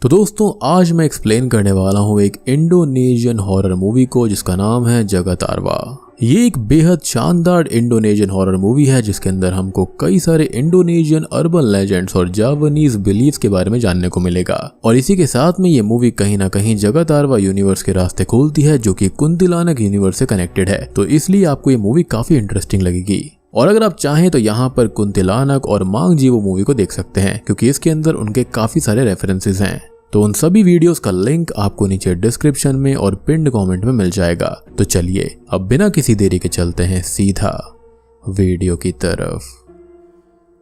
तो दोस्तों आज मैं एक्सप्लेन करने वाला हूँ एक इंडोनेशियन हॉरर मूवी को जिसका नाम है जगत आर्वा। ये एक बेहद शानदार इंडोनेशियन हॉरर मूवी है जिसके अंदर हमको कई सारे इंडोनेशियन अर्बन लेजेंड्स और जापानीज बिलीव्स के बारे में जानने को मिलेगा। और इसी के साथ में ये मूवी कहीं ना कहीं जगत आर्वा यूनिवर्स के रास्ते खोलती है जो कि कुंतिलानक यूनिवर्स से कनेक्टेड है। तो इसलिए आपको ये मूवी काफी इंटरेस्टिंग लगेगी। और अगर आप चाहें तो यहाँ पर कुंतिलानक और मांग जीवो मूवी को देख सकते हैं क्योंकि इसके अंदर उनके काफी सारे रेफरेंसेस हैं। तो उन सभी वीडियोस का लिंक आपको नीचे डिस्क्रिप्शन में और पिन्ड कमेंट में मिल जाएगा। तो चलिए अब बिना किसी देरी के चलते हैं सीधा वीडियो की तरफ।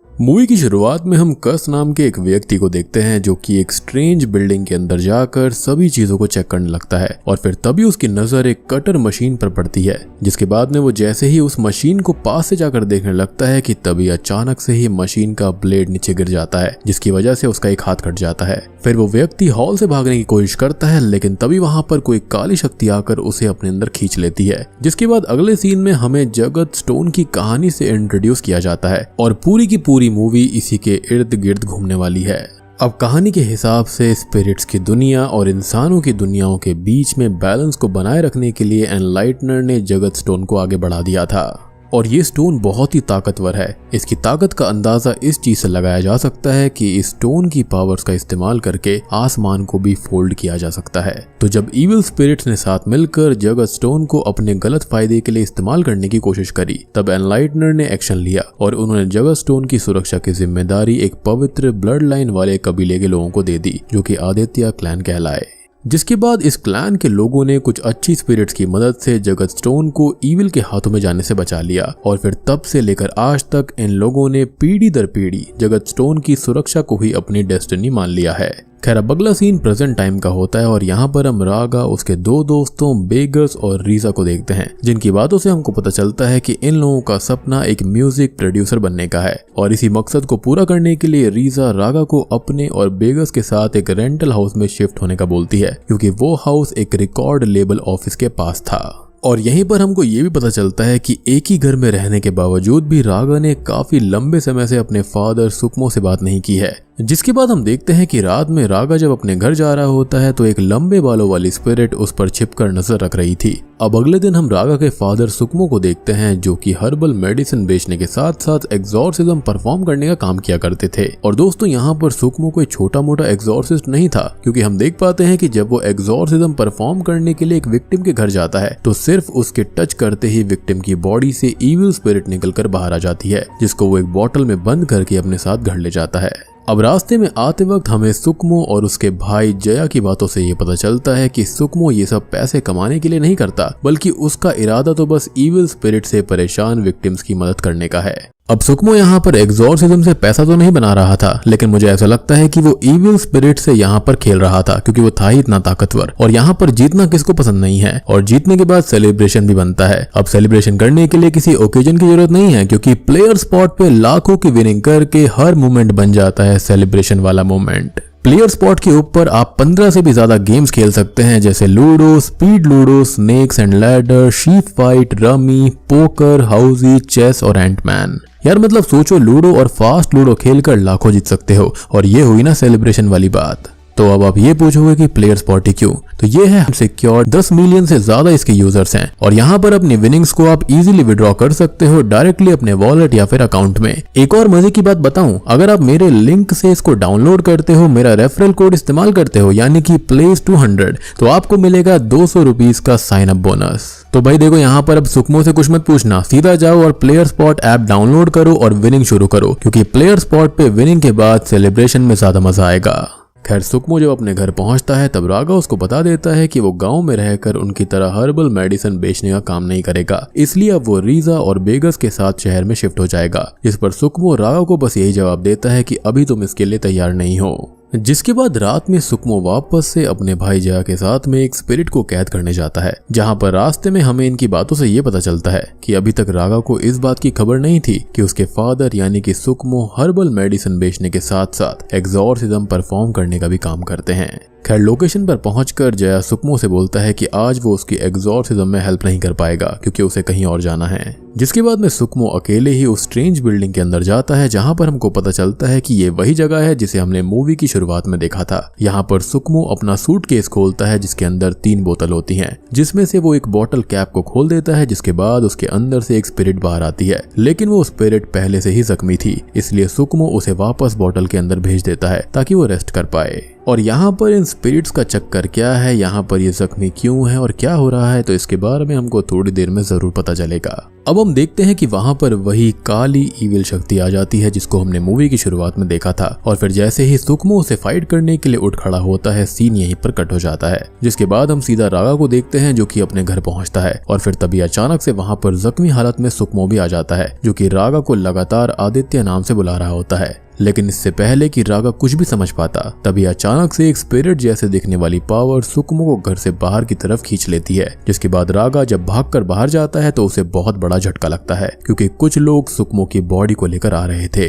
मूवी की शुरुआत में हम कस नाम के एक व्यक्ति को देखते हैं जो कि एक स्ट्रेंज बिल्डिंग के अंदर जाकर सभी चीजों को चेक करने लगता है और फिर तभी उसकी नजर एक कटर मशीन पर पड़ती है। जिसके बाद में वो जैसे ही उस मशीन को पास से जाकर देखने लगता है कि तभी अचानक से ही मशीन का ब्लेड नीचे गिर जाता है जिसकी वजह से उसका एक हाथ कट जाता है। फिर वो व्यक्ति हॉल से भागने की कोशिश करता है लेकिन तभी वहां पर कोई काली शक्ति आकर उसे अपने अंदर खींच लेती है। जिसके बाद अगले सीन में हमें जगत स्टोन की कहानी से इंट्रोड्यूस किया जाता है और पूरी की पूरी मूवी इसी के इर्द गिर्द घूमने वाली है। अब कहानी के हिसाब से स्पिरिट्स की दुनिया और इंसानों की दुनियाओं के बीच में बैलेंस को बनाए रखने के लिए एनलाइटनर ने जगत स्टोन को आगे बढ़ा दिया था और ये स्टोन बहुत ही ताकतवर है। इसकी ताकत का अंदाजा इस चीज से लगाया जा सकता है कि इस स्टोन की पावर्स का इस्तेमाल करके आसमान को भी फोल्ड किया जा सकता है। तो जब इविल स्पिरिट्स ने साथ मिलकर जगत स्टोन को अपने गलत फायदे के लिए इस्तेमाल करने की कोशिश करी तब एनलाइटनर ने एक्शन लिया और उन्होंने जगत स्टोन की सुरक्षा की जिम्मेदारी एक पवित्र ब्लड लाइन वाले कबीले के लोगों को दे दी जो कि आदित्य क्लैन कहलाए। जिसके बाद इस क्लैन के लोगों ने कुछ अच्छी स्पिरिट्स की मदद से जगत स्टोन को इविल के हाथों में जाने से बचा लिया और फिर तब से लेकर आज तक इन लोगों ने पीढ़ी दर पीढ़ी जगत स्टोन की सुरक्षा को ही अपनी डेस्टिनी मान लिया है। खैर अब अगला सीन प्रेजेंट टाइम का होता है और यहाँ पर हम रागा, उसके दो दोस्तों बेगर्स और रीजा को देखते हैं जिनकी बातों से हमको पता चलता है कि इन लोगों का सपना एक म्यूजिक प्रोड्यूसर बनने का है। और इसी मकसद को पूरा करने के लिए रीजा रागा को अपने और बेगर्स के साथ एक रेंटल हाउस में शिफ्ट होने का बोलती है क्योंकि वो हाउस एक रिकॉर्ड लेबल ऑफिस के पास था। और यहीं पर हमको ये भी पता चलता है कि एक ही घर में रहने के बावजूद भी रागा ने काफी लंबे समय से अपने फादर सुकमो से बात नहीं की है। जिसके बाद हम देखते हैं कि रात में रागा जब अपने घर जा रहा होता है तो एक लंबे बालों वाली स्पिरिट उस पर छिपकर नजर रख रही थी। अब अगले दिन हम रागा के फादर सुकमो को देखते हैं जो कि हर्बल मेडिसिन बेचने के साथ साथ एग्जॉर्सिज्म परफॉर्म करने का काम किया करते थे। और दोस्तों यहाँ पर सुकमो कोई छोटा मोटा एग्जॉर्सिस्ट नहीं था क्योंकि हम देख पाते हैं कि जब वो एग्जॉर्सिज्म परफॉर्म करने के लिए एक विक्टिम के घर जाता है तो सिर्फ उसके टच करते ही विक्टिम की बॉडी से इविल स्पिरिट निकलकर बाहर आ जाती है जिसको वो एक बॉटल में बंद करके अपने साथ घर ले जाता है। अब रास्ते में आते वक्त हमें सुकमो और उसके भाई जया की बातों से ये पता चलता है कि सुकमो ये सब पैसे कमाने के लिए नहीं करता बल्कि उसका इरादा तो बस इविल स्पिरिट से परेशान विक्टिम्स की मदद करने का है। अब सुकमो यहाँ पर एग्जॉर्सिज्म से पैसा तो नहीं बना रहा था लेकिन मुझे ऐसा लगता है कि वो इविल स्पिरिट से यहाँ पर खेल रहा था क्योंकि वो था ही इतना ताकतवर और यहाँ पर जीतना किसको पसंद नहीं है और जीतने के बाद सेलिब्रेशन भी बनता है। अब सेलिब्रेशन करने के लिए किसी ओकेजन की जरूरत नहीं है क्योंकि प्लेयर स्पॉट पे लाखों की विनिंग करके हर मोमेंट बन जाता है सेलिब्रेशन वाला मोमेंट। प्लेयर स्पॉट के ऊपर आप 15 से भी ज्यादा गेम्स खेल सकते हैं जैसे ludo, speed ludo, snakes and ladder, sheep fight, rummy, poker, housie, chess और एंटमैन। यार मतलब सोचो लूडो और फास्ट लूडो खेलकर लाखों जीत सकते हो और ये हुई ना सेलिब्रेशन वाली बात। तो अब आप ये पूछोगे कि प्लेयर स्पॉट ही क्यों, तो ये है सिक्योर 10 मिलियन से ज्यादा इसके यूजर्स हैं और यहाँ पर अपनी विनिंग्स को आप इजीली विड्रॉ कर सकते हो डायरेक्टली अपने वॉलेट या फिर अकाउंट में। एक और मजे की बात बताऊं, अगर आप मेरे लिंक से इसको डाउनलोड करते हो, मेरा रेफरल कोड इस्तेमाल करते हो यानी कि प्लेस 200 तो आपको मिलेगा 200 रुपीज का साइन अप बोनस। तो भाई देखो यहाँ पर अब सुकमो से कुछ मत पूछना, सीधा जाओ और प्लेयर स्पॉट ऐप डाउनलोड करो और विनिंग शुरू करो क्योंकि प्लेयर स्पॉट पे विनिंग के बाद सेलिब्रेशन में ज्यादा मजा आएगा। खैर सुकमो जब अपने घर पहुंचता है तब रागा उसको बता देता है कि वो गांव में रहकर उनकी तरह हर्बल मेडिसिन बेचने का काम नहीं करेगा, इसलिए अब वो रीजा और बेगस के साथ शहर में शिफ्ट हो जाएगा। इस पर सुकमो रागा को बस यही जवाब देता है कि अभी तुम इसके लिए तैयार नहीं हो। जिसके बाद रात में सुकमो वापस से अपने भाई जया के साथ में एक स्पिरिट को कैद करने जाता है जहां पर रास्ते में हमें इनकी बातों से ये पता चलता है कि अभी तक रागा को इस बात की खबर नहीं थी कि उसके फादर यानी कि सुकमो हर्बल मेडिसिन बेचने के साथ साथ एग्जॉर्सिज्म परफॉर्म करने का भी काम करते हैं। खैर लोकेशन पर पहुंचकर जया सुकमो से बोलता है कि आज वो उसकी एग्जॉर्सिज्म में हेल्प नहीं कर पाएगा क्योंकि उसे कहीं और जाना है। जिसके बाद में सुकमो अकेले ही उस स्ट्रेंज बिल्डिंग के अंदर जाता है जहां पर हमको पता चलता है कि ये वही जगह है जिसे हमने मूवी की शुरुआत में देखा था। यहाँ पर सुकमो अपना सूटकेस खोलता है जिसके अंदर 3 बोतल होती हैं, जिसमें से वो एक बोतल कैप को खोल देता है, जिसके बाद उसके अंदर से एक स्पिरिट बाहर आती है। लेकिन वो स्पिरिट पहले से ही जख्मी थी, इसलिए सुकमो उसे वापस बोतल के अंदर भेज देता है ताकि वो रेस्ट कर पाए। और यहाँ पर इन स्पिरिट्स का चक्कर क्या है, यहाँ पर ये जख्मी क्यों है और क्या हो रहा है, तो इसके बारे में हमको थोड़ी देर में जरूर पता चलेगा। अब हम देखते हैं कि वहां पर वही काली ईविल शक्ति आ जाती है जिसको हमने मूवी की शुरुआत में देखा था। और फिर जैसे ही सुकमो उसे फाइट करने के लिए उठ खड़ा होता है, सीन यहीं पर कट हो जाता है। जिसके बाद हम सीधा रागा को देखते हैं जो कि अपने घर पहुंचता है। और फिर तभी अचानक से वहां पर जख्मी हालत में सुकमो भी आ जाता है जो कि रागा को लगातार आदित्य नाम से बुला रहा होता है। लेकिन इससे पहले कि रागा कुछ भी समझ पाता, तभी अचानक से एक स्पिरिट जैसे दिखने वाली पावर सुकमो को घर से बाहर की तरफ खींच लेती है। जिसके बाद रागा जब भागकर बाहर जाता है तो उसे बहुत बड़ा झटका लगता है क्योंकि कुछ लोग सुकमो की बॉडी को लेकर आ रहे थे।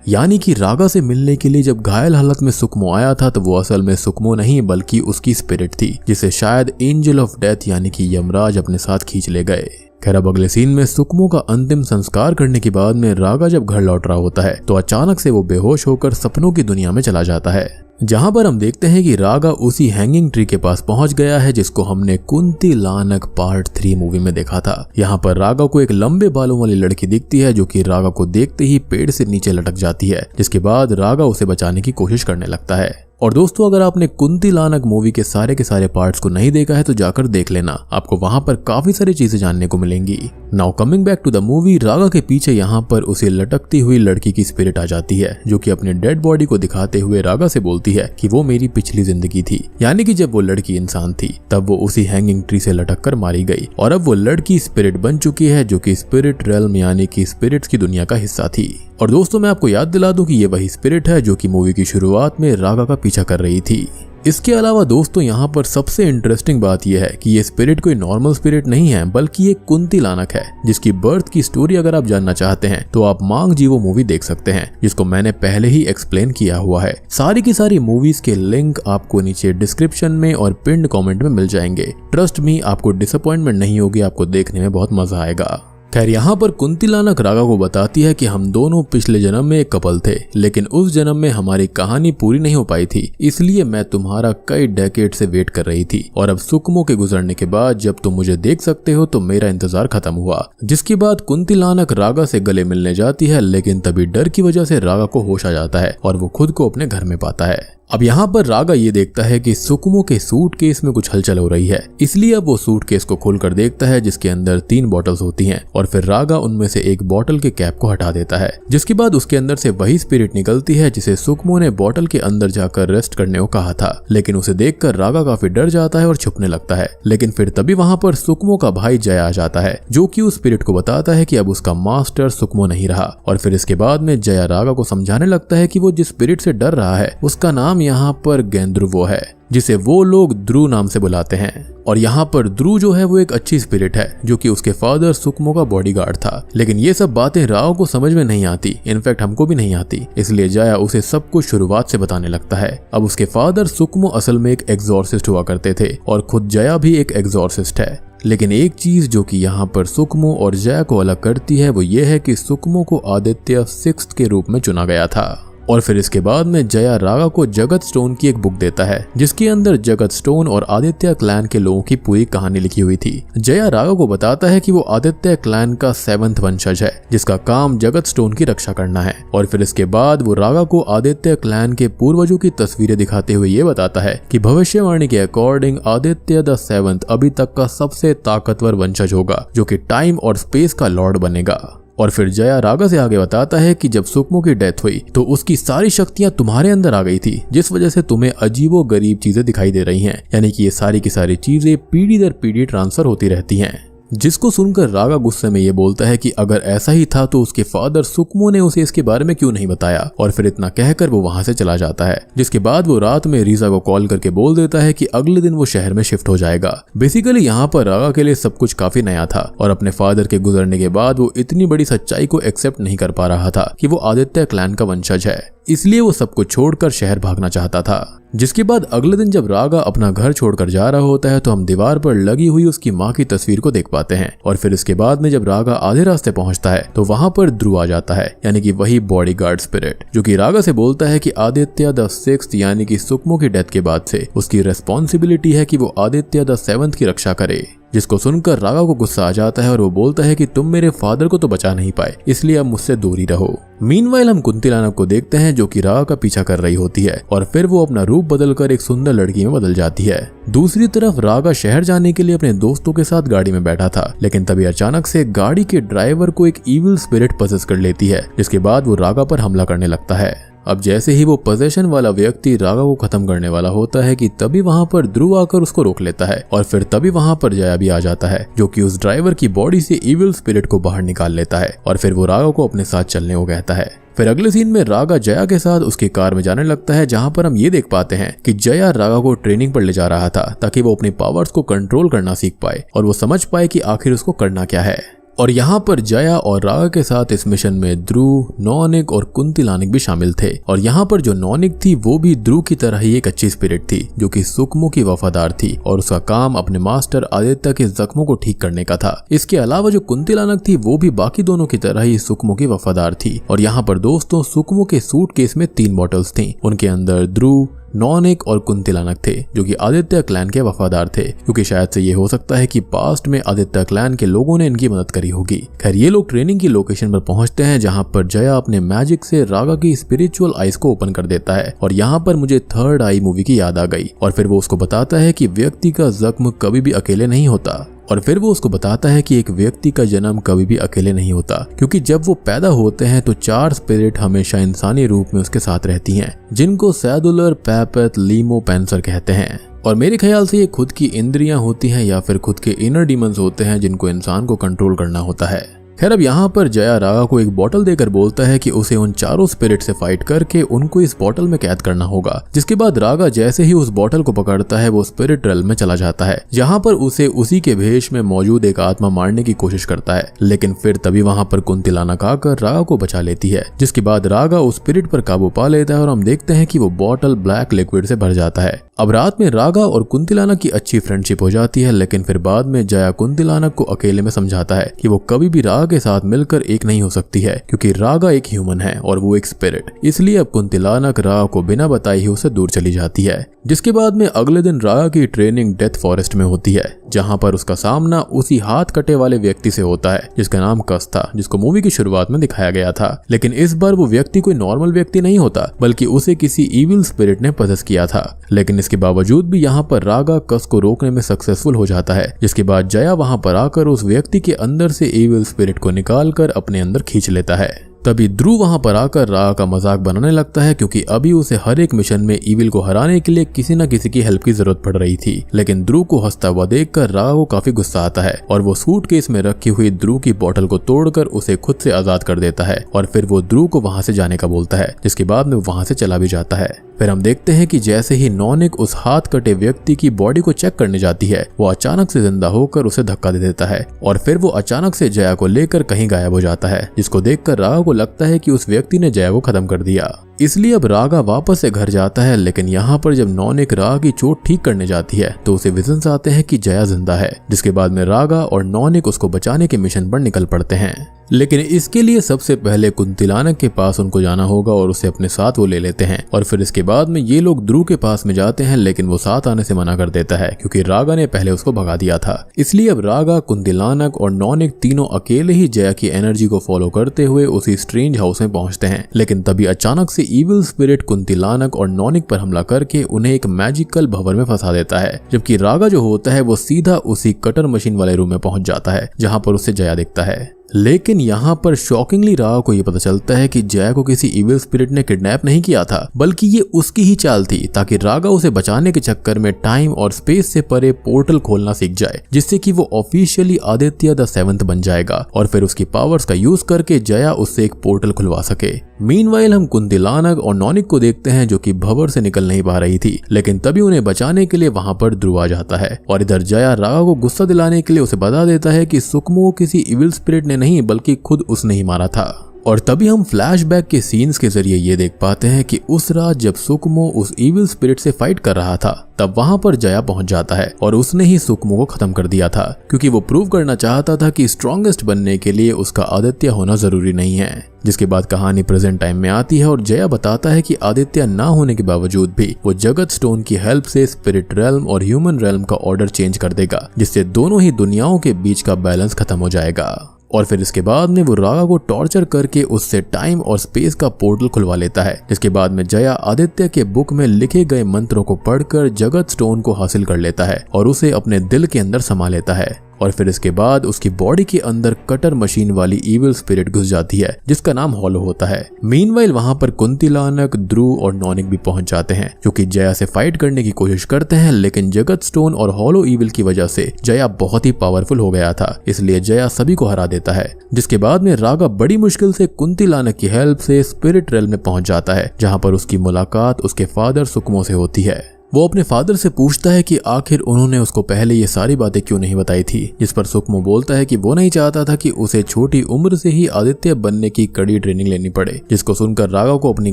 यानी कि रागा से मिलने के लिए जब घायल हालत में सुकमो आया था तो वो असल में सुकमो नहीं बल्कि उसकी स्पिरिट थी, जिसे शायद एंजल ऑफ डेथ यानी कि यमराज अपने साथ खींच ले गए। खैर अब अगले सीन में सुकमो का अंतिम संस्कार करने के बाद में रागा जब घर लौट रहा होता है तो अचानक से वो बेहोश होकर सपनों की दुनिया में चला जाता है, जहां पर हम देखते हैं कि रागा उसी हैंगिंग ट्री के पास पहुंच गया है जिसको हमने कुंतिलानक पार्ट 3 मूवी में देखा था। यहाँ पर रागा को एक लंबे बालों वाली लड़की दिखती है जो कि रागा को देखते ही पेड़ से नीचे लटक जाती है। जिसके बाद रागा उसे बचाने की कोशिश करने लगता है। और दोस्तों अगर आपने कुंतिलानक मूवी के सारे पार्ट्स को नहीं देखा है तो जाकर देख लेना, आपको वहां पर काफी सारी चीजें जानने को मिलेंगी। Now coming back to the movie, Raga के पीछे यहाँ पर उसे लटकती हुई लड़की की स्पिरिट आ जाती है जो कि अपने डेड बॉडी को दिखाते हुए रागा से बोलती है कि वो मेरी पिछली जिंदगी थी, यानी कि जब वो लड़की इंसान थी तब वो उसी हैंगिंग ट्री से लटक कर मारी गई और अब वो लड़की स्पिरिट बन चुकी है जो कि स्पिरिट रेल्म यानी कि स्पिरिट्स की दुनिया का हिस्सा थी। और दोस्तों मैं आपको याद दिला दूं कि ये वही स्पिरिट है जो कि मूवी की शुरुआत में रागा का पीछा कर रही थी। इसके अलावा दोस्तों यहाँ पर सबसे इंटरेस्टिंग बात यह है कि ये स्पिरिट कोई नॉर्मल स्पिरिट नहीं है बल्कि एक कुंतिलानक है जिसकी बर्थ की स्टोरी अगर आप जानना चाहते हैं तो आप मांग जीवो मूवी देख सकते हैं जिसको मैंने पहले ही एक्सप्लेन किया हुआ है। सारी की सारी मूवीज के लिंक आपको नीचे डिस्क्रिप्शन में और पिन्ड कमेंट में मिल जाएंगे। ट्रस्ट मी आपको डिसअपॉइंटमेंट नहीं होगी, आपको देखने में बहुत मजा आएगा। खैर यहाँ पर कुंतिलानक रागा को बताती है कि हम दोनों पिछले जन्म में एक कपल थे, लेकिन उस जन्म में हमारी कहानी पूरी नहीं हो पाई थी, इसलिए मैं तुम्हारा कई डेकेड से वेट कर रही थी और अब सुकमो के गुजरने के बाद जब तुम मुझे देख सकते हो तो मेरा इंतजार खत्म हुआ। जिसके बाद कुंतिलानक रागा से गले मिलने जाती है, लेकिन तभी डर की वजह से रागा को होश आ जाता है और वो खुद को अपने घर में पाता है। अब यहाँ पर रागा ये देखता है कि सुकमो के सूटकेस में कुछ हलचल हो रही है, इसलिए अब वो सूटकेस को खोलकर देखता है जिसके अंदर 3 बॉटल्स होती हैं और फिर रागा उनमें से एक बॉटल के कैप को हटा देता है। जिसके बाद उसके अंदर से वही स्पिरिट निकलती है जिसे सुकमो ने बॉटल के अंदर जाकर रेस्ट करने को कहा था, लेकिन उसे देखकर रागा काफी डर जाता है और छुपने लगता है। लेकिन फिर तभी वहाँ पर सुकमो का भाई जया आ जाता है जो कि उस स्पिरिट को बताता है कि अब उसका मास्टर सुकमो नहीं रहा। और फिर इसके बाद में जया रागा को समझाने लगता है कि वो जिस स्पिरिट से डर रहा है उसका नाम यहाँ पर गेंद्रुवो है, जिसे वो लोग ध्रुव नाम से बुलाते हैं। और यहाँ पर ध्रुव जो है वो एक अच्छी स्पिरिट है जो कि उसके फादर सुकमो का बॉडीगार्ड था। लेकिन ये सब बातें राव को समझ में नहीं आती, इनफैक्ट हमको भी नहीं आती, इसलिए जया उसे सब कुछ शुरुआत से बताने लगता है। अब उसके फादर सुकमो असल में एक एग्जॉर्सिस्ट हुआ करते थे और खुद जया भी एक एग्जॉर्सिस्ट है। लेकिन एक चीज जो कि यहाँ पर सुकमो और जया को अलग करती है वो ये है कि सुकमो को आदित्य 6th के रूप में चुना गया था। और फिर इसके बाद में जया रागा को जगत स्टोन की एक बुक देता है जिसके अंदर जगत स्टोन और आदित्य क्लैन के लोगों की पूरी कहानी लिखी हुई थी। जया रागा को बताता है कि वो आदित्य क्लैन का 7th वंशज है जिसका काम जगत स्टोन की रक्षा करना है। और फिर इसके बाद वो रागा को आदित्य क्लैन के पूर्वजों की तस्वीरें दिखाते हुए ये बताता है कि भविष्यवाणी के अकॉर्डिंग आदित्य द 7th अभी तक का सबसे ताकतवर वंशज होगा जो कि टाइम और स्पेस का लॉर्ड बनेगा। और फिर जया रागा से आगे बताता है कि जब सुकमो की डेथ हुई तो उसकी सारी शक्तियां तुम्हारे अंदर आ गई थी जिस वजह से तुम्हें अजीबो गरीब चीजें दिखाई दे रही हैं, यानी कि ये सारी की सारी चीजें पीढ़ी दर पीढ़ी ट्रांसफर होती रहती हैं। जिसको सुनकर रागा गुस्से में ये बोलता है कि अगर ऐसा ही था तो उसके फादर सुकमो ने उसे इसके बारे में क्यों नहीं बताया। और फिर इतना कहकर वो वहां से चला जाता है। जिसके बाद वो रात में रीजा को कॉल करके बोल देता है कि अगले दिन वो शहर में शिफ्ट हो जाएगा। बेसिकली यहाँ पर रागा के लिए सब कुछ काफी नया था और अपने फादर के गुजरने के बाद वो इतनी बड़ी सच्चाई को एक्सेप्ट नहीं कर पा रहा था कि वो आदित्य क्लैन का वंशज है। इसलिए वो सब कुछ छोड़कर शहर भागना चाहता था। जिसके बाद अगले दिन जब रागा अपना घर छोड़कर जा रहा होता है तो हम दीवार पर लगी हुई उसकी माँ की तस्वीर को देख पाते हैं। और फिर इसके बाद में जब रागा आधे रास्ते पहुंचता है तो वहां पर ध्रुव आ जाता है, यानी कि वही बॉडीगार्ड स्पिरिट, जो कि रागा से बोलता है कि आदित्य द 6th यानी कि सुकमो की डेथ के बाद से उसकी रेस्पॉन्सिबिलिटी है कि वो आदित्य द 7th की रक्षा करे। जिसको सुनकर रागा को गुस्सा आ जाता है और वो बोलता है कि तुम मेरे फादर को तो बचा नहीं पाए, इसलिए अब मुझसे दूर ही रहो। मीनवाइल हम कुंतिलानक को देखते हैं जो कि रागा का पीछा कर रही होती है और फिर वो अपना रूप बदलकर एक सुंदर लड़की में बदल जाती है। दूसरी तरफ रागा शहर जाने के लिए अपने दोस्तों के साथ गाड़ी में बैठा था, लेकिन तभी अचानक से गाड़ी के ड्राइवर को एक इविल स्पिरिट पसेस कर लेती है, जिसके बाद वो रागा पर हमला करने लगता है। अब जैसे ही वो पोजेशन वाला व्यक्ति रागा को खत्म करने वाला होता है कि तभी वहां पर ध्रुव आकर उसको रोक लेता है और फिर तभी वहां पर जया भी आ जाता है, जो कि उस ड्राइवर की बॉडी से इविल स्पिरिट को बाहर निकाल लेता है और फिर वो रागा को अपने साथ चलने को कहता है। फिर अगले सीन में रागा जया के साथ उसकी कार में जाने लगता है, जहां पर हम ये देख पाते हैं कि जया रागा को ट्रेनिंग पर ले जा रहा था ताकि वो अपने पावर्स को कंट्रोल करना सीख पाए और वो समझ पाए कि आखिर उसको करना क्या है। और यहाँ पर जया और रागा के साथ इस मिशन में ध्रुव, नौनिक और कुंतिलानक भी शामिल थे। और यहाँ पर जो नौनिक थी वो भी ध्रुव की तरह ही एक अच्छी स्पिरिट थी, जो कि सुकमो की वफादार थी और उसका काम अपने मास्टर आदित्य के जख्मों को ठीक करने का था। इसके अलावा जो कुंतिलानक थी वो भी बाकी दोनों की तरह ही सुकमो की वफादार थी। और यहाँ पर दोस्तों सुकमो के सूटकेस में 3 बॉटल्स थी, उनके अंदर ध्रुव, नौनिक और कुंतिलानक थे, जो कि आदित्य क्लैन के वफादार थे, क्योंकि शायद से ये हो सकता है कि पास्ट में आदित्य क्लैन के लोगों ने इनकी मदद करी होगी। खैर ये लोग ट्रेनिंग की लोकेशन पर पहुंचते हैं, जहां पर जया अपने मैजिक से रागा की स्पिरिचुअल आईज को ओपन कर देता है। और यहाँ पर मुझे थर्ड आई मूवी की याद आ गई। और फिर वो उसको बताता है कि व्यक्ति का जख्म कभी भी अकेले नहीं होता। और फिर वो उसको बताता है कि एक व्यक्ति का जन्म कभी भी अकेले नहीं होता, क्योंकि जब वो पैदा होते हैं तो 4 स्पिरिट हमेशा इंसानी रूप में उसके साथ रहती हैं, जिनको सैदुलर, पैपेथ, लीमो, पेंसर कहते हैं। और मेरे ख्याल से ये खुद की इंद्रियां होती हैं या फिर खुद के इनर डीमंस होते हैं जिनको इंसान को कंट्रोल करना होता है। खैर अब यहाँ पर जया रागा को एक बोतल देकर बोलता है कि उसे उन 4 स्पिरिट से फाइट करके उनको इस बोतल में कैद करना होगा। जिसके बाद रागा जैसे ही उस बोतल को पकड़ता है वो स्पिरिट रेल्म में चला जाता है, जहाँ पर उसे उसी के भेष में मौजूद एक आत्मा मारने की कोशिश करता है। लेकिन फिर तभी वहाँ पर कुंतिलानक आकर रागा को बचा लेती है, जिसके बाद रागा उस स्पिरिट पर काबू पा लेता है और हम देखते हैं कि वो बोतल ब्लैक लिक्विड से भर जाता है। अब रात में रागा और कुंतिलानक की अच्छी फ्रेंडशिप हो जाती है, लेकिन फिर बाद में जया कुंतिलानक को अकेले में समझाता है कि वो कभी भी रागा के साथ मिलकर एक नहीं हो सकती है, क्योंकि रागा एक ह्यूमन है और वो एक स्पिरिट। इसलिए अब कुंतिलानक रागा को बिना बताए ही उसे दूर चली जाती है। जिसके बाद में अगले दिन रागा की ट्रेनिंग डेथ फॉरेस्ट में होती है, जहां पर उसका सामना उसी हाथ कटे वाले व्यक्ति से होता है जिसका नाम कस था, जिसको मूवी की शुरुआत में दिखाया गया था। लेकिन इस बार वो व्यक्ति कोई नॉर्मल व्यक्ति नहीं होता, बल्कि उसे किसी इविल स्पिरिट ने पसेस किया था। लेकिन इसके बावजूद भी यहाँ पर रागा कस को रोकने में सक्सेसफुल हो जाता है। जिसके बाद जया वहां पर आकर उस व्यक्ति के अंदर से इविल स्पिरिट को निकाल कर अपने अंदर खींच लेता है। तभी ध्रुव वहां पर आकर रागा का मजाक बनाने लगता है, क्योंकि अभी उसे हर एक मिशन में इविल को हराने के लिए किसी न किसी की हेल्प की जरूरत पड़ रही थी। लेकिन ध्रुव को हंसता हुआ देखकर रागा को काफी गुस्सा आता है और वो सूटकेस में रखी हुई ध्रुव की बोतल को तोड़कर उसे खुद से आजाद कर देता है। और फिर वो ध्रुव को वहां से जाने का बोलता है, जिसके बाद में वहां से चला भी जाता है। फिर हम देखते हैं कि जैसे ही नौनिक उस हाथ कटे व्यक्ति की बॉडी को चेक करने जाती है, वो अचानक से जिंदा होकर उसे धक्का दे देता है और फिर वो अचानक से जया को लेकर कहीं गायब हो जाता है, जिसको देखकर रागा को लगता है कि उस व्यक्ति ने जया को खत्म कर दिया। इसलिए अब रागा वापस से घर जाता है। लेकिन यहाँ पर जब नौनिक रागा की चोट ठीक करने जाती है तो उसे विजन्स आते हैं कि जया जिंदा है, जिसके बाद में रागा और नौनिक उसको बचाने के मिशन पर निकल पड़ते हैं। लेकिन इसके लिए सबसे पहले कुंतिलानक के पास उनको जाना होगा और उसे अपने साथ वो ले लेते हैं। और फिर इसके बाद में ये लोग ध्रुव के पास में जाते हैं, लेकिन वो साथ आने से मना कर देता है, क्योंकि रागा ने पहले उसको भगा दिया था। इसलिए अब रागा, कुंतिलानक और नौनिक तीनों अकेले ही जया की एनर्जी को फॉलो करते हुए उसी स्ट्रेंज हाउस में पहुंचते हैं। लेकिन तभी अचानक से इविल स्पिरिट कुंतिलानक और नौनिक पर हमला करके उन्हें एक मैजिकल भवन में फंसा देता है, जबकि रागा जो होता है वो सीधा उसी कटर मशीन वाले रूम में पहुंच जाता है, जहां पर उसे जया दिखता है। लेकिन यहाँ पर शॉकिंगली रागा को ये पता चलता है कि जया को किसी इविल स्पिरिट ने किडनैप नहीं किया था, बल्कि ये उसकी ही चाल थी, ताकि रागा उसे बचाने के चक्कर में टाइम और स्पेस से परे पोर्टल खोलना सीख जाए, जिससे कि वो ऑफिशियली आदित्य द 7th बन जाएगा और फिर उसकी पावर्स का यूज करके जया उससे एक पोर्टल खुलवा सके। मीनवाइल हम कुंतिलानक और नौनिक को देखते हैं, जो कि भंवर से निकल नहीं पा रही थी, लेकिन तभी उन्हें बचाने के लिए वहां पर ध्रुव आ जाता है। और इधर जया रागा को गुस्सा दिलाने के लिए उसे बता देता है कि सुकमो किसी इविल स्पिरिट ने नहीं, बल्कि खुद उसने ही मारा था। और तभी हम फ्लैशबैक के सीन्स के जरिए ये देख पाते हैं कि उस रात जब सुकुमो उस इविल स्पिरिट से फाइट कर रहा था तब वहां पर जया पहुंच जाता है और उसने ही सुकुमो को खत्म कर दिया था, क्योंकि वो प्रूव करना चाहता था कि स्ट्रॉन्गेस्ट बनने के लिए उसका आदित्य होना जरूरी नहीं है। जिसके बाद कहानी प्रेजेंट टाइम में आती है और जया बताता है कि आदित्य ना होने के बावजूद भी वो जगत स्टोन की हेल्प से स्पिरिट रेल्म और ह्यूमन रेल्म का ऑर्डर चेंज कर देगा, जिससे दोनों ही दुनियाओं के बीच का बैलेंस खत्म हो जाएगा। और फिर इसके बाद में वो रागा को टॉर्चर करके उससे टाइम और स्पेस का पोर्टल खुलवा लेता है, जिसके बाद में जया आदित्य के बुक में लिखे गए मंत्रों को पढ़कर जगत स्टोन को हासिल कर लेता है और उसे अपने दिल के अंदर समा लेता है। और फिर इसके बाद उसकी बॉडी के अंदर कटर मशीन वाली इविल स्पिरिट घुस जाती है जिसका नाम हॉलो होता है। मीनवाइल वहां पर कुंतिलानक, ध्रुव और नॉनिक भी पहुंच जाते हैं, जो कि जया से फाइट करने की कोशिश करते हैं, लेकिन जगत स्टोन और हॉलो इविल की वजह से जया बहुत ही पावरफुल हो गया था, इसलिए जया सभी को हरा देता है। जिसके बाद में रागा बड़ी मुश्किल से कुंतिलानक की हेल्प से स्पिरिट रेल्म में पहुंच जाता है, जहां पर उसकी मुलाकात उसके फादर सुकुमो से होती है। वो अपने फादर से पूछता है कि आखिर उन्होंने उसको पहले ये सारी बातें क्यों नहीं बताई थी, जिस पर सुकुमो बोलता है कि वो नहीं चाहता था कि उसे छोटी उम्र से ही आदित्य बनने की कड़ी ट्रेनिंग लेनी पड़े। जिसको सुनकर रागा को अपनी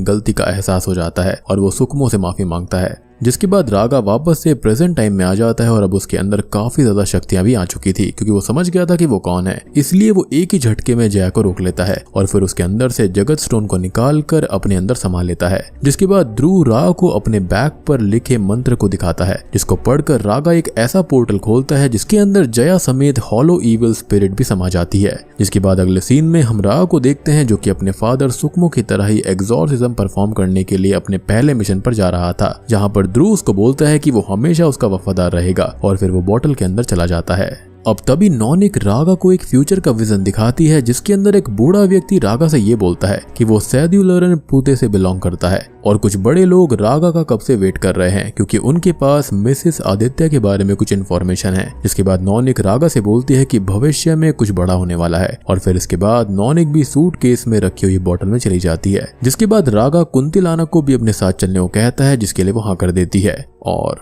गलती का एहसास हो जाता है और वो सुकुमो से माफी मांगता है। जिसके बाद रागा वापस से प्रेजेंट टाइम में आ जाता है और अब उसके अंदर काफी ज्यादा शक्तियां भी आ चुकी थी, क्योंकि वो समझ गया था कि वो कौन है। इसलिए वो एक ही झटके में जया को रोक लेता है और फिर उसके अंदर से जगत स्टोन को निकाल कर अपने अंदर समा लेता है। जिसके बाद ध्रुव रागा को अपने बैग पर लिखे मंत्र को दिखाता है, जिसको पढ़कर रागा एक ऐसा पोर्टल खोलता है जिसके अंदर जया समेत हॉलो इविल स्पिरिट भी समा जाती है। जिसके बाद अगले सीन में हम रागा को देखते हैं, जो कि अपने फादर सुकुमो की तरह ही एग्जॉर्सिज्म परफॉर्म करने के लिए अपने पहले मिशन पर जा रहा था, जहां पर ध्रुव उसको बोलता है कि वो हमेशा उसका वफादार रहेगा और फिर वो बोतल के अंदर चला जाता है। अब तभी नॉनिक रागा को एक फ्यूचर का विजन दिखाती है, जिसके अंदर एक बूढ़ा व्यक्ति रागा से ये बोलता है कि वो सैद्युलरन पूते से बिलोंग करता है और कुछ बड़े लोग रागा का कब से वेट कर रहे हैं, क्योंकि उनके पास मिसेस आदित्य के बारे में कुछ इन्फॉर्मेशन है। जिसके बाद नॉनिक रागा से बोलती है कि भविष्य में कुछ बड़ा होने वाला है और फिर इसके बाद नॉनिक भी सूटकेस में रखी हुई बोतल में चली जाती है। जिसके बाद रागा कुंतिलानक को भी अपने साथ चलने को कहता है, जिसके लिए वो हाँ कर देती है और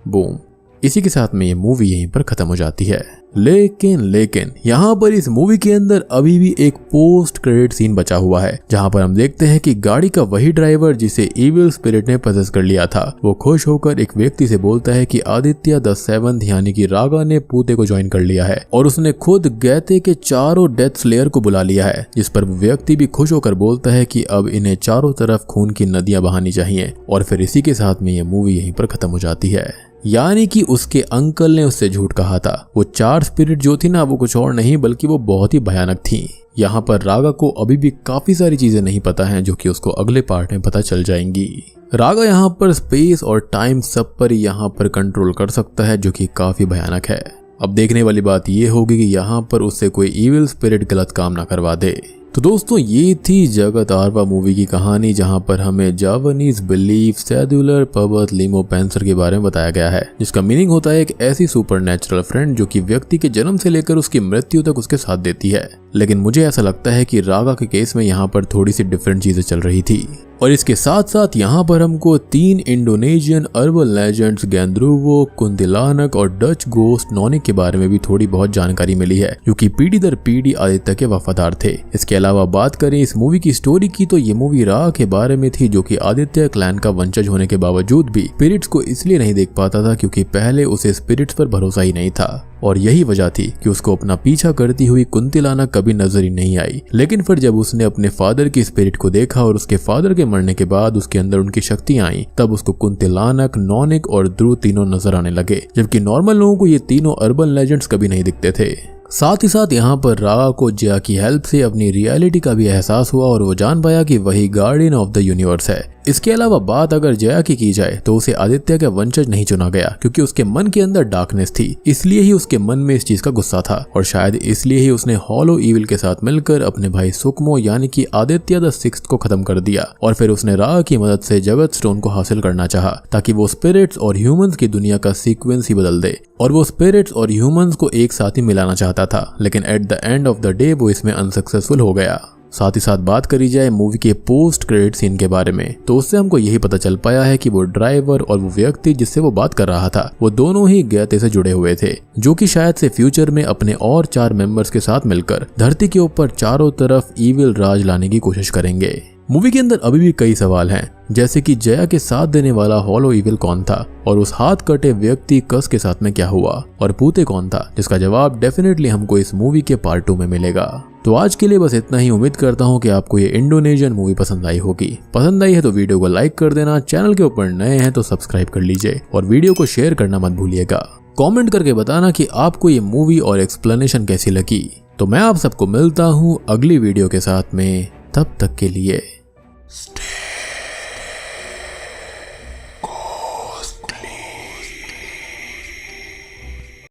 बूम, इसी के साथ में ये मूवी यहीं पर खत्म हो जाती है। लेकिन यहाँ पर इस मूवी के अंदर अभी भी एक पोस्ट क्रेडिट सीन बचा हुआ है, जहाँ पर हम देखते हैं कि गाड़ी का वही ड्राइवर जिसे इविल स्पिरिट ने पजेस कर लिया था, वो खुश होकर एक व्यक्ति से बोलता है कि आदित्य द सेवंथ यानी कि रागा ने पूते को ज्वाइन कर लिया है और उसने खुद गैते के चारों डेथ स्लेयर को बुला लिया है। जिस पर वो व्यक्ति भी खुश होकर बोलता है कि अब इन्हें चारों तरफ खून की नदियां बहानी चाहिए। और फिर इसी के साथ में ये मूवी यहीं पर खत्म हो जाती है। यानी कि उसके अंकल ने उससे झूठ कहा था। वो 4 स्पिरिट जो थी ना, वो कुछ और नहीं बल्कि वो बहुत ही भयानक थी। यहाँ पर रागा को अभी भी काफी सारी चीजें नहीं पता हैं, जो कि उसको अगले पार्ट में पता चल जाएंगी। रागा यहाँ पर स्पेस और टाइम सब पर यहाँ पर कंट्रोल कर सकता है, जो कि काफी भयानक है। अब देखने वाली बात ये होगी कि यहाँ पर उससे कोई इविल स्पिरिट गलत काम ना करवा दे। तो दोस्तों, ये थी जगत आरवा मूवी की कहानी, जहां पर हमें जावानीज बिलीफ सैद्युलर पर्वत लीमो पेंसर के बारे में बताया गया है, जिसका मीनिंग होता है एक ऐसी सुपरनेचुरल फ्रेंड जो कि व्यक्ति के जन्म से लेकर उसकी मृत्यु तक उसके साथ देती है। लेकिन मुझे ऐसा लगता है कि रागा के केस में यहाँ पर थोड़ी सी डिफरेंट चीजें चल रही थी। और इसके साथ साथ यहाँ पर हमको 3 इंडोनेशियन अर्बन लेजेंड्स गैंद्रुवो, कुंतिलानक और डच गोस्ट नॉनिक के बारे में भी थोड़ी बहुत जानकारी मिली है, जो कि पीढ़ी दर पीढ़ी आदित्य के वफादार थे। इसके अलावा बात करें इस मूवी की स्टोरी की, तो ये मूवी रागा के बारे में थी, जो कि आदित्य क्लैन का वंशज होने के बावजूद भी स्पिरिट्स को इसलिए नहीं देख पाता था क्योंकि पहले उसे स्पिरिट्स पर भरोसा ही नहीं था। और यही वजह थी कि उसको अपना पीछा करती हुई कुंतिलानक कभी नजर ही नहीं आई। लेकिन फिर जब उसने अपने फादर की स्पिरिट को देखा और उसके फादर के मरने के बाद उसके अंदर उनकी शक्तियां आई, तब उसको कुंतिलानक, नॉनिक और ध्रुव तीनों नजर आने लगे, जबकि नॉर्मल लोगों को ये तीनों अर्बन लेजेंड्स कभी नहीं दिखते थे। साथ ही साथ यहाँ पर रागा को जया की हेल्प से अपनी रियलिटी का भी एहसास हुआ और वो जान पाया कि वही गार्डियन ऑफ द यूनिवर्स है। इसके अलावा बात अगर जया की जाए तो उसे आदित्य का वंशज नहीं चुना गया, क्योंकि उसके मन के अंदर डार्कनेस थी, इसलिए ही उसके मन में इस चीज का गुस्सा था और शायद इसलिए ही उसने हॉलो इविल के साथ मिलकर अपने भाई सुकुमो यानी कि आदित्य द सिक्स्थ को खत्म कर दिया। और फिर उसने रागा की मदद से जगत स्टोन को हासिल करना चाहा, ताकि वो स्पिरिट्स और ह्यूमंस की दुनिया का सीक्वेंस ही बदल दे। और वो स्पिरिट्स और ह्यूमंस को एक साथ ही मिलाना चाहता था, लेकिन at the end of the day वो इसमें अनसक्सेसफुल हो गया। साथ ही साथ बात करी जाए मूवी के पोस्ट क्रेडिट सीन के बारे में, तो उससे हमको यही पता चल पाया है कि वो ड्राइवर और वो व्यक्ति जिससे वो बात कर रहा था वो दोनों ही गयते से जुड़े हुए थे, जो कि शायद से फ्यूचर में अपने और 4 मेंबर्स के साथ मिलकर धरती के ऊपर चारों तरफ इविल राज लाने की कोशिश करेंगे। मूवी के अंदर अभी भी कई सवाल हैं, जैसे कि जया के साथ देने वाला हॉलो इविल कौन था, और उस हाथ कटे व्यक्ति कस के साथ में क्या हुआ, और पूते कौन था, जिसका जवाब डेफिनेटली हमको इस मूवी के पार्ट 2 में मिलेगा। तो आज के लिए बस इतना ही। उम्मीद करता हूँ कि आपको ये इंडोनेशियन मूवी पसंद आई होगी। पसंद आई है तो वीडियो को लाइक कर देना, चैनल के ऊपर नए हैं तो सब्सक्राइब कर लीजिए और वीडियो को शेयर करना मत भूलिएगा। कमेंट करके बताना कि आपको ये मूवी और एक्सप्लेनेशन कैसी लगी। तो मैं आप सबको मिलता हूँ अगली वीडियो के साथ में, तब तक के लिए